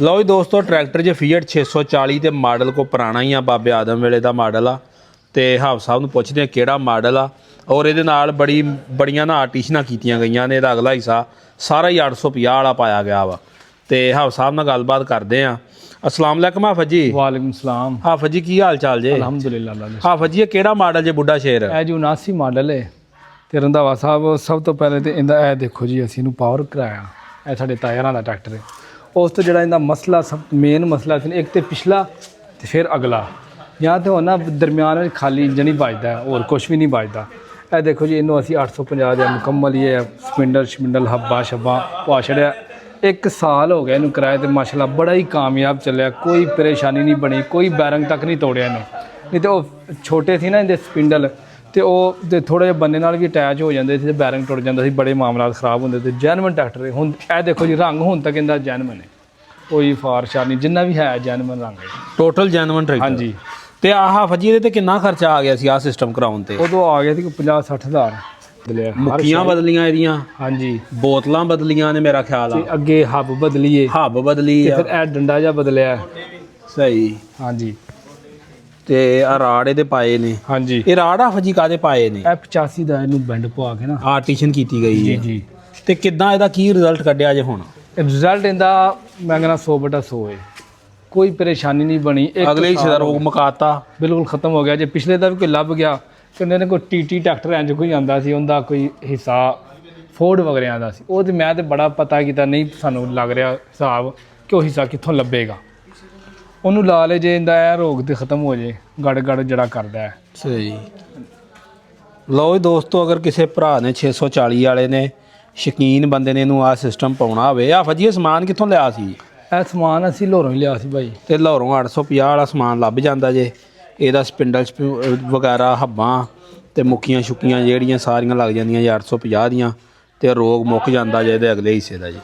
ਲਓ ਜੀ ਦੋਸਤੋ ਟਰੈਕਟਰ ਜੇ ਫੀਐਟ 640 ਤੇ ਮਾਡਲ ਕੋ ਪੁਰਾਣਾ ਹੀ ਆ, ਬਾਬੇ ਆਦਮ ਵੇਲੇ ਦਾ ਮਾਡਲ ਆ। ਤੇ ਹਾਫ ਸਾਹਿਬ ਨੂੰ ਪੁੱਛਦੇ ਆ ਕਿਹੜਾ ਮਾਡਲ ਆ, ਔਰ ਇਹਦੇ ਨਾਲ ਬੜੀਆਂ ਨਾ ਆਰਟੀਸ਼ਨਾਂ ਕੀਤੀਆਂ ਗਈਆਂ ਨੇ। ਇਹਦਾ ਅਗਲਾ ਹਿੱਸਾ ਸਾਰਾ ਹੀ 850 ਵਾਲਾ ਪਾਇਆ ਗਿਆ ਵਾ। ਤੇ ਹਾਫ ਸਾਹਿਬ ਨਾਲ ਗੱਲਬਾਤ ਕਰਦੇ ਆ। अस्सलाम वालेकुम हाफिज जी। वालेकुम सलाम। हाफिज जी की हाल चाल जे? अल्हम्दुलिल्लाह। हाफिज जी ਕਿਹੜਾ ਮਾਡਲ ਜੇ ਬੁੱਢਾ ਸ਼ੇਰ? ਇਹ ਜੀ 79 ਮਾਡਲ ਹੈ ਤੇ ਰੰਧਾਵਾ ਸਾਹਿਬ ਸਭ ਤੋਂ ਪਹਿਲੇ ਤੇ ਇਹਦਾ ਇਹ ਦੇਖੋ ਜੀ ਅਸੀਂ ਇਹਨੂੰ ਪਾਵਰ ਕਰਾਇਆ। ਇਹ ਸਾਡੇ ਤਾਇਰਾਂ ਦਾ ਟਰੈਕਟਰ ਹੈ। ਉਸ ਤੋਂ ਜਿਹੜਾ ਇਹਦਾ ਮਸਲਾ ਸਭ ਮੇਨ ਮਸਲਾ ਸੀ ਇੱਕ ਤੇ ਪਿਛਲਾ ਤੇ ਫਿਰ ਅਗਲਾ, ਜਾਂ ਤੇ ਹੋਣਾ ਦਰਮਿਆਨ ਵਿੱਚ ਖਾਲੀ ਇੰਜਨ ਹੀ ਵੱਜਦਾ, ਹੋਰ ਕੁਝ ਵੀ ਨਹੀਂ ਵੱਜਦਾ। ਇਹ ਦੇਖੋ ਜੀ ਇਹਨੂੰ ਅਸੀਂ 850 ਦਾ ਮੁਕੰਮਲ ਹੀ ਹੈ ਸਪਿੰਡਲ ਹੱਬਾ ਛੱਬਾ ਪਾ ਛੜਿਆ। 1 ਸਾਲ ਹੋ ਗਿਆ ਇਹਨੂੰ ਕਿਰਾਏ ਤੇ ਮਾਸ਼ਾਅੱਲਾ ਬੜਾ ਹੀ ਕਾਮਯਾਬ ਚੱਲਿਆ, ਕੋਈ ਪਰੇਸ਼ਾਨੀ ਨਹੀਂ ਬਣੀ, ਕੋਈ ਬੈਰਿੰਗ ਤੱਕ ਨਹੀਂ ਤੋੜਿਆ ਇਹਨੇ। ਨਹੀਂ ਤੇ ਉਹ ਛੋਟੇ ਸੀ ਨਾ ਇਹਦੇ ਸਪਿੰਡਲ ਤੇ ਉਹ ਤੇ ਥੋੜਾ ਜਿਹਾ ਬੰਨੇ ਨਾਲ ਵੀ ਅਟੈਚ ਹੋ ਜਾਂਦੇ ਸੀ ਤੇ ਬੈਰਿੰਗ ਟੁੱਟ ਜਾਂਦਾ ਸੀ, ਬੜੇ ਮਾਮਲਾਤ ਖਰਾਬ ਹੁੰਦੇ ਤੇ। ਜੈਨੂਇਨ ਟਰੈਕਟਰ ਹੈ। ਹੁਣ ਇਹ ਦੇਖੋ ਜੀ ਰੰਗ ਹੁਣ ਤੱਕ ਇਹਦਾ ਜੈਨੂਇਨ ਹੈ, ਕੋਈ ਫਾਰਸ਼ਾ ਨਹੀਂ, ਜਿੰਨਾ ਵੀ ਹੈ ਜੈਨੂਇਨ ਰੰਗ ਹੈ, ਟੋਟਲ ਜੈਨੂਇਨ ਟਰੈਕਟਰ। ਹਾਂਜੀ। ਤੇ ਹਾਫਿਜ ਜੀ ਇਹਦੇ ਤੇ ਕਿੰਨਾ ਖਰਚਾ ਆ ਗਿਆ ਸੀ ਆ ਸਿਸਟਮ ਕਰਾਉਣ ਤੇ? ਉਦੋਂ ਆ ਗਿਆ ਸੀ 50-60 ਹਜ਼ਾਰ। ਮੁੱਕੀਆਂ ਬਦਲੀਆਂ ਇਹਦੀਆਂ? ਹਾਂਜੀ। ਬੋਤਲਾਂ ਬਦਲੀਆਂ ਨੇ ਮੇਰਾ ਖਿਆਲ ਆ। ਅੱਗੇ ਹੱਬ ਬਦਲੀਏ, ਹੱਬ ਬਦਲੀ ਆ, ਫਿਰ ਇਹ ਡੰਡਾ ਜਿਹਾ ਬਦਲਿਆ। ਸਹੀ। ਹਾਂਜੀ। ਤੇ ਆ ਰਾੜ ਇਹਦੇ ਪਾਏ ਨੇ? ਹਾਂਜੀ। ਇਹ ਰਾੜ ਹਾਫਿਜ ਜੀ ਕਾਦੇ ਪਾਏ ਨੇ? ਇਹ 85 ਦਾ ਇਹਨੂੰ ਬੈਂਡ ਪਵਾ ਕੇ ਨਾ ਆਰਟੀਸ਼ਨ ਕੀਤੀ ਗਈ ਹੈ। ਜੀ। ਤੇ ਕਿੱਦਾਂ ਇਹਦਾ ਕੀ ਰਿਜ਼ਲਟ ਕੱਢਿਆ ਜੇ ਹੁਣ? ਰਿਜ਼ਲਟ ਇਹਦਾ ਮੈਂ ਕਹਿੰਦਾ 100/100 ਹੈ, ਕੋਈ ਪਰੇਸ਼ਾਨੀ ਨਹੀਂ ਬਣੀ। ਅਗਲੇ ਹਿੱਸੇ ਦਾ ਰੋਗ ਮੁਕਾਤਾ, ਬਿਲਕੁਲ ਖਤਮ ਹੋ ਗਿਆ। ਜੇ ਪਿਛਲੇ ਦਾ ਵੀ ਕੋਈ ਲੱਭ ਗਿਆ, ਕਹਿੰਦੇ ਨੇ ਕੋਈ TT ਟਰੈਕਟਰ ਇੰਜ ਕੋਈ ਆਉਂਦਾ ਸੀ, ਉਹਦਾ ਕੋਈ ਹਿੱਸਾ ਫੋਰਡ ਵਗੈਰਾ ਦਾ ਸੀ, ਉਹ ਤੇ ਮੈਂ ਤੇ ਬੜਾ ਪਤਾ ਕੀਤਾ, ਨਹੀਂ ਸਾਨੂੰ ਲੱਗ ਰਿਹਾ ਹਿਸਾਬ ਕਿ ਉਹ ਹਿੱਸਾ ਕਿੱਥੋਂ ਲੱਭੇਗਾ। ਉਹਨੂੰ ਲਾ ਲੇ ਜੇ ਇਹਦਾ ਇਹ ਰੋਗ ਤੇ ਖਤਮ ਹੋ ਜੇ, ਗੜ ਜਿਹੜਾ ਕਰਦਾ ਹੈ। ਸਹੀ। ਲਓ ਜੀ ਦੋਸਤੋ, ਅਗਰ ਕਿਸੇ ਭਰਾ ਨੇ 640 ਵਾਲੇ ਨੇ, ਸ਼ੌਕੀਨ ਬੰਦੇ ਨੇ ਇਹਨੂੰ ਆਹ ਸਿਸਟਮ ਪਾਉਣਾ ਹੋਵੇ। ਹਾਫਿਜ ਜੀ ਸਮਾਨ ਕਿੱਥੋਂ ਲਿਆ ਸੀ? ਇਹ ਸਮਾਨ ਅਸੀਂ ਲਾਹੌਰੋਂ ਹੀ ਲਿਆ ਸੀ ਭਾਈ। ਤੇ ਲਾਹੌਰੋਂ 850 ਵਾਲਾ ਸਮਾਨ ਲੱਭ ਜਾਂਦਾ ਜੇ। ਇਹਦਾ ਸਪਿੰਡਲ ਵਗੈਰਾ ਹੱਬਾਂ ਤੇ ਮੁੱਕੀਆਂ ਛੁੱਕੀਆਂ ਜਿਹੜੀਆਂ ਸਾਰੀਆਂ ਲੱਗ ਜਾਂਦੀਆਂ ਜੀ 850 ਦੀਆਂ, ਤੇ ਰੋਗ ਮੁੱਕ ਜਾਂਦਾ ਜੇ ਇਹਦੇ ਅਗਲੇ ਹਿੱਸੇ ਦਾ ਜੀ।